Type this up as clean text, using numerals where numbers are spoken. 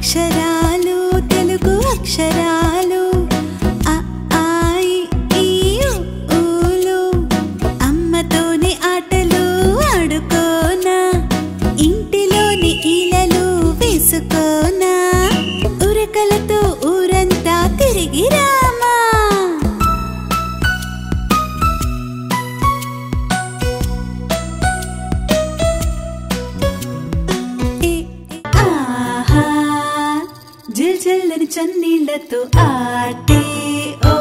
అక్షరాలు తెలుగు అక్షరాలు అ ఆ ఇ ఈ ఊలు అమ్మతోని ఆటలు ఆడుకోనా ఇంటిలోని ఈలలు వేసుకోనా ఉరకలతో ఊరంతా తిరిగి రామా జిల్ జిల్లని చన్నీళ్లతో ఆటే ఓ